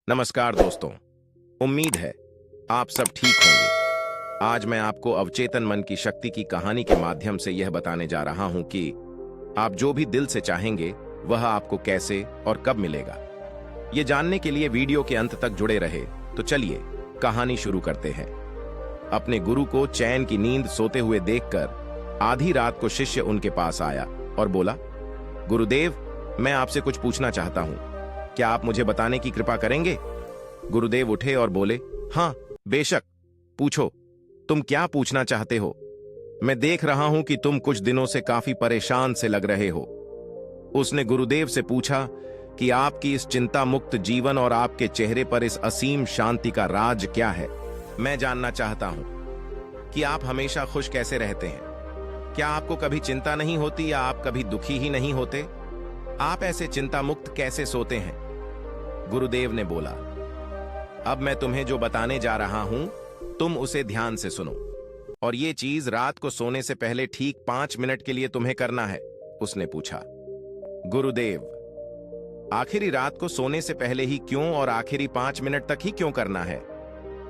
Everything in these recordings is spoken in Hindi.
नमस्कार दोस्तों। उम्मीद है आप सब ठीक होंगे। आज मैं आपको अवचेतन मन की शक्ति की कहानी के माध्यम से यह बताने जा रहा हूं कि आप जो भी दिल से चाहेंगे वह आपको कैसे और कब मिलेगा। ये जानने के लिए वीडियो के अंत तक जुड़े रहे। तो चलिए कहानी शुरू करते हैं। अपने गुरु को चैन की नींद सोते हुए देखकर आधी रात को शिष्य उनके पास आया और बोला, गुरुदेव, मैं आपसे कुछ पूछना चाहता हूं, क्या आप मुझे बताने की कृपा करेंगे? गुरुदेव उठे और बोले, हाँ बेशक, पूछो, तुम क्या पूछना चाहते हो? मैं देख रहा हूं कि तुम कुछ दिनों से काफी परेशान से लग रहे हो। उसने गुरुदेव से पूछा कि आपकी इस चिंता मुक्त जीवन और आपके चेहरे पर इस असीम शांति का राज क्या है। मैं जानना चाहता हूं कि आप हमेशा खुश कैसे रहते हैं। क्या आपको कभी चिंता नहीं होती या आप कभी दुखी ही नहीं होते? आप ऐसे चिंता मुक्त कैसे सोते हैं? गुरुदेव ने बोला, अब मैं तुम्हें जो बताने जा रहा हूं तुम उसे ध्यान से सुनो, और ये चीज रात को सोने से पहले ठीक 5 मिनट के लिए तुम्हें करना है। उसने पूछा, गुरुदेव, आखिरी रात को सोने से पहले ही क्यों और आखिरी 5 मिनट तक ही क्यों करना है?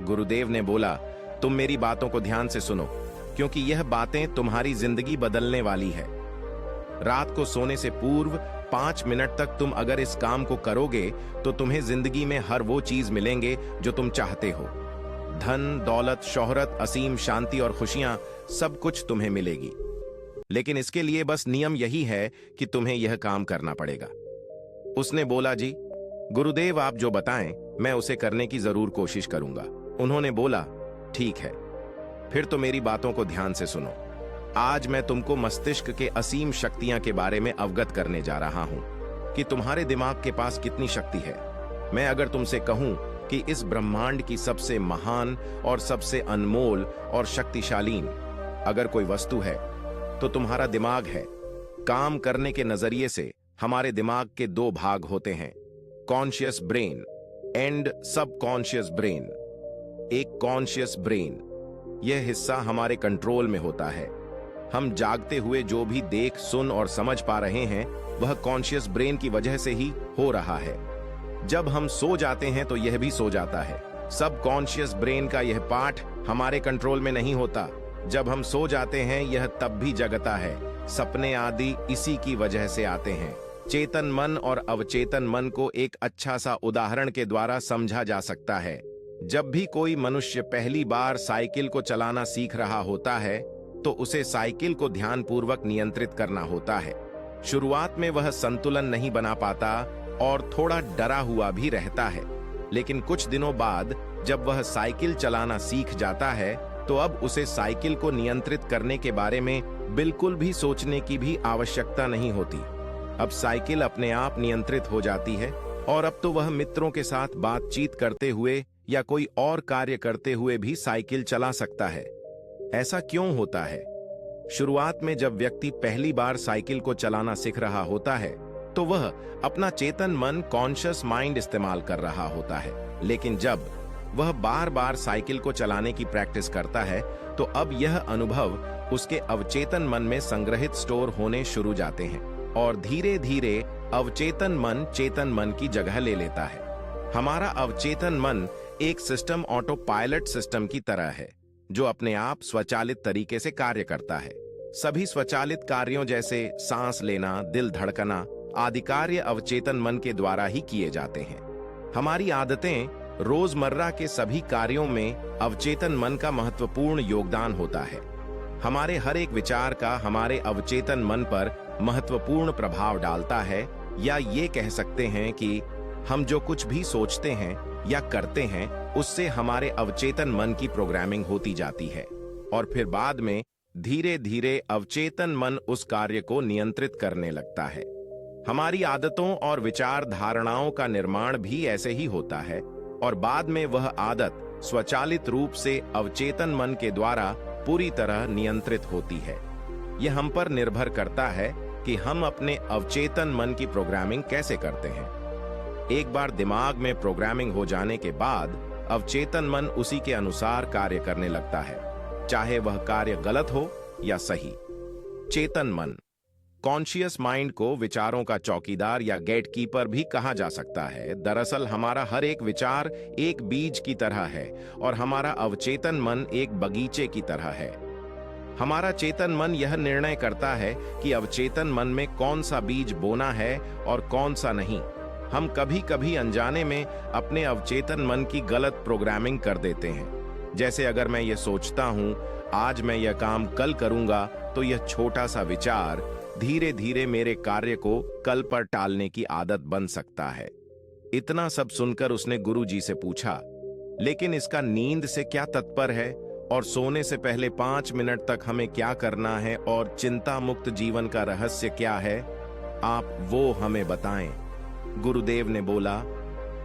गुरुदेव ने बोला, तुम मेरी बातों को ध्यान से सुनो, क्योंकि यह बातें तुम्हारी जिंदगी बदलने वाली है। रात को सोने से पूर्व 5 मिनट तक तुम अगर इस काम को करोगे तो तुम्हें जिंदगी में हर वो चीज मिलेंगे जो तुम चाहते हो। धन, दौलत, शोहरत, असीम शांति और खुशियां, सब कुछ तुम्हें मिलेगी। लेकिन इसके लिए बस नियम यही है कि तुम्हें यह काम करना पड़ेगा। उसने बोला, जी गुरुदेव, आप जो बताएं मैं उसे करने की जरूर कोशिश करूंगा। उन्होंने बोला, ठीक है, फिर तो मेरी बातों को ध्यान से सुनो। आज मैं तुमको मस्तिष्क के असीम शक्तियां के बारे में अवगत करने जा रहा हूं कि तुम्हारे दिमाग के पास कितनी शक्ति है। मैं अगर तुमसे कहूं कि इस ब्रह्मांड की सबसे महान और सबसे अनमोल और शक्तिशाली अगर कोई वस्तु है तो तुम्हारा दिमाग है। काम करने के नजरिए से हमारे दिमाग के 2 भाग होते हैं, conscious brain and subconscious brain. एक कॉन्शियस ब्रेन, यह हिस्सा हमारे कंट्रोल में होता है। हम जागते हुए जो भी देख, सुन और समझ पा रहे हैं वह कॉन्शियस ब्रेन की वजह से ही हो रहा है। जब हम सो जाते हैं तो यह भी सो जाता है। सब कॉन्शियस ब्रेन का यह पार्ट हमारे कंट्रोल में नहीं होता। जब हम सो जाते हैं यह तब भी जगता है। सपने आदि इसी की वजह से आते हैं। चेतन मन और अवचेतन मन को एक अच्छा सा उदाहरण के द्वारा समझा जा सकता है। जब भी कोई मनुष्य पहली बार साइकिल को चलाना सीख रहा होता है तो उसे साइकिल को ध्यानपूर्वक नियंत्रित करना होता है। शुरुआत में वह संतुलन नहीं बना पाता और थोड़ा डरा हुआ भी रहता है, लेकिन कुछ दिनों बाद जब वह साइकिल चलाना सीख जाता है तो अब उसे साइकिल को नियंत्रित करने के बारे में बिल्कुल भी सोचने की भी आवश्यकता नहीं होती। अब साइकिल अपने आप नियंत्रित हो जाती है और अब तो वह मित्रों के साथ बातचीत करते हुए या कोई और कार्य करते हुए भी साइकिल चला सकता है। ऐसा क्यों होता है? शुरुआत में जब व्यक्ति पहली बार साइकिल को चलाना सीख रहा होता है तो वह अपना चेतन मन, कॉन्शियस माइंड इस्तेमाल कर रहा होता है। लेकिन जब वह बार बार साइकिल को चलाने की प्रैक्टिस करता है तो अब यह अनुभव उसके अवचेतन मन में संग्रहित स्टोर होने शुरू जाते हैं और धीरे धीरे अवचेतन मन चेतन मन की जगह ले लेता है। हमारा अवचेतन मन एक सिस्टम, ऑटो पायलट सिस्टम की तरह है जो अपने आप स्वचालित तरीके से कार्य करता है। सभी स्वचालित कार्यों जैसे सांस लेना, दिल धड़कना आदि कार्य अवचेतन मन के द्वारा ही किए जाते हैं। हमारी आदतें, रोजमर्रा के सभी कार्यों में अवचेतन मन का महत्वपूर्ण योगदान होता है। हमारे हर एक विचार का हमारे अवचेतन मन पर महत्वपूर्ण प्रभाव डालता है, या ये कह सकते हैं कि हम जो कुछ भी सोचते हैं या करते हैं उससे हमारे अवचेतन मन की प्रोग्रामिंग होती जाती है और फिर बाद में धीरे धीरे अवचेतन मन उस कार्य को नियंत्रित करने लगता है। हमारी आदतों और विचार धारणाओं का निर्माण भी ऐसे ही होता है और बाद में वह आदत स्वचालित रूप से अवचेतन मन के द्वारा पूरी तरह नियंत्रित होती है। यह हम पर निर्भर करता है कि हम अपने अवचेतन मन की प्रोग्रामिंग कैसे करते हैं। एक बार दिमाग में प्रोग्रामिंग हो जाने के बाद अवचेतन मन उसी के अनुसार कार्य करने लगता है, चाहे वह कार्य गलत हो या सही। चेतन मन, कॉन्शियस माइंड को विचारों का चौकीदार या गेटकीपर भी कहा जा सकता है। दरअसल हमारा हर एक विचार एक बीज की तरह है और हमारा अवचेतन मन एक बगीचे की तरह है। हमारा चेतन मन यह निर्णय करता है कि अवचेतन मन में कौन सा बीज बोना है और कौन सा नहीं। हम कभी कभी अनजाने में अपने अवचेतन मन की गलत प्रोग्रामिंग कर देते हैं। जैसे अगर मैं ये सोचता हूं आज मैं यह काम कल करूंगा, तो यह छोटा सा विचार धीरे धीरे मेरे कार्य को कल पर टालने की आदत बन सकता है। इतना सब सुनकर उसने गुरुजी से पूछा, लेकिन इसका नींद से क्या तात्पर्य है और सोने से पहले 5 मिनट तक हमें क्या करना है और चिंता मुक्त जीवन का रहस्य क्या है? आप वो हमें बताएं। गुरुदेव ने बोला,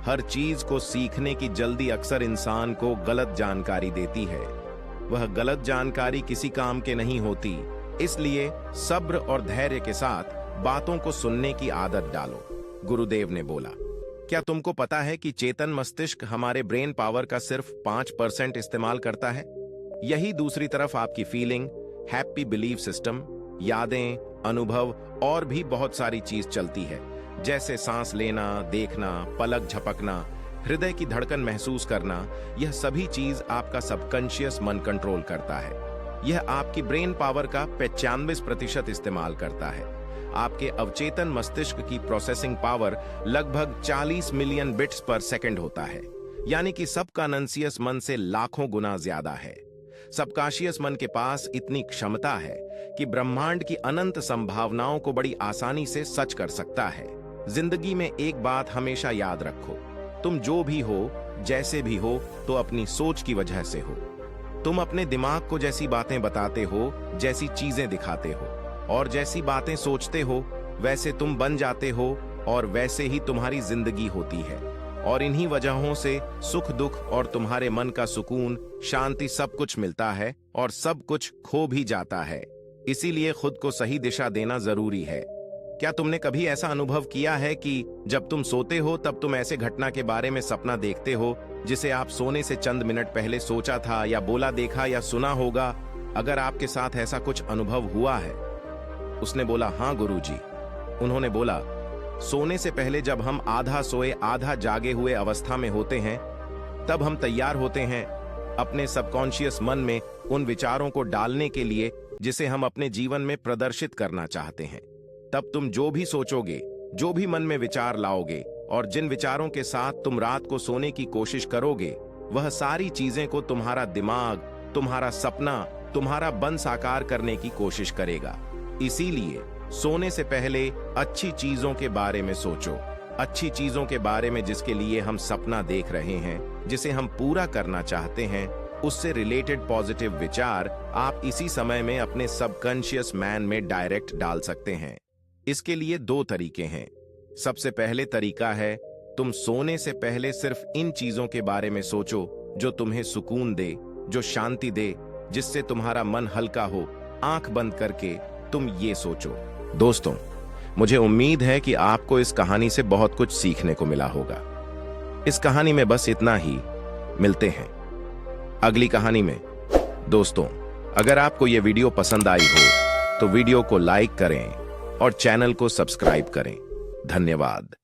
हर चीज को सीखने की जल्दी अक्सर इंसान को गलत जानकारी देती है। वह गलत जानकारी किसी काम के नहीं होती, इसलिए सब्र और धैर्य के साथ बातों को सुनने की आदत डालो। गुरुदेव ने बोला, क्या तुमको पता है कि चेतन मस्तिष्क हमारे ब्रेन पावर का सिर्फ 5% इस्तेमाल करता है? यही दूसरी तरफ आपकी फीलिंग, हैप्पी बिलीफ सिस्टम, यादें, अनुभव और भी बहुत सारी चीज चलती है, जैसे सांस लेना, देखना, पलक झपकना, हृदय की धड़कन महसूस करना। यह सभी चीज आपका सबकॉन्शियस मन कंट्रोल करता है। यह आपकी ब्रेन पावर का 95% इस्तेमाल करता है। आपके अवचेतन मस्तिष्क की प्रोसेसिंग पावर लगभग 40 मिलियन बिट्स पर सेकंड होता है, यानी कि सबकॉन्शियस मन से लाखों गुना ज्यादा है। सबकॉन्शियस मन के पास इतनी क्षमता है कि ब्रह्मांड की अनंत संभावनाओं को बड़ी आसानी से सच कर सकता है। जिंदगी में एक बात हमेशा याद रखो, तुम जो भी हो, जैसे भी हो, तो अपनी सोच की वजह से हो। तुम अपने दिमाग को जैसी बातें बताते हो, जैसी चीजें दिखाते हो और जैसी बातें सोचते हो, वैसे तुम बन जाते हो और वैसे ही तुम्हारी जिंदगी होती है। और इन्हीं वजहों से सुख दुख और तुम्हारे मन का सुकून, शांति सब कुछ मिलता है और सब कुछ खो भी जाता है। इसीलिए खुद को सही दिशा देना जरूरी है। क्या तुमने कभी ऐसा अनुभव किया है कि जब तुम सोते हो तब तुम ऐसे घटना के बारे में सपना देखते हो जिसे आप सोने से चंद मिनट पहले सोचा था या बोला, देखा या सुना होगा? अगर आपके साथ ऐसा कुछ अनुभव हुआ है? उसने बोला, हाँ गुरुजी। उन्होंने बोला, सोने से पहले जब हम आधा सोए आधा जागे हुए अवस्था में होते हैं, तब हम तैयार होते हैं अपने सबकॉन्शियस मन में उन विचारों को डालने के लिए जिसे हम अपने जीवन में प्रदर्शित करना चाहते हैं। तब तुम जो भी सोचोगे, जो भी मन में विचार लाओगे और जिन विचारों के साथ तुम रात को सोने की कोशिश करोगे, वह सारी चीजें को तुम्हारा दिमाग, तुम्हारा सपना, तुम्हारा बन साकार करने की कोशिश करेगा। इसीलिए सोने से पहले अच्छी चीजों के बारे में सोचो, अच्छी चीजों के बारे में जिसके लिए हम सपना देख रहे हैं, जिसे हम पूरा करना चाहते हैं, उससे रिलेटेड पॉजिटिव विचार आप इसी समय में अपने सबकॉन्शियस मैन में डायरेक्ट डाल सकते हैं। इसके लिए 2 तरीके हैं। सबसे पहले तरीका है, तुम सोने से पहले सिर्फ इन चीजों के बारे में सोचो जो तुम्हें सुकून दे, जो शांति दे, जिससे तुम्हारा मन हल्का हो। आंख बंद करके तुम ये सोचो। दोस्तों, मुझे उम्मीद है कि आपको इस कहानी से बहुत कुछ सीखने को मिला होगा। इस कहानी में बस इतना ही। मिलते हैं अगली कहानी में। दोस्तों, अगर आपको यह वीडियो पसंद आई हो तो वीडियो को लाइक करें और चैनल को सब्सक्राइब करें। धन्यवाद।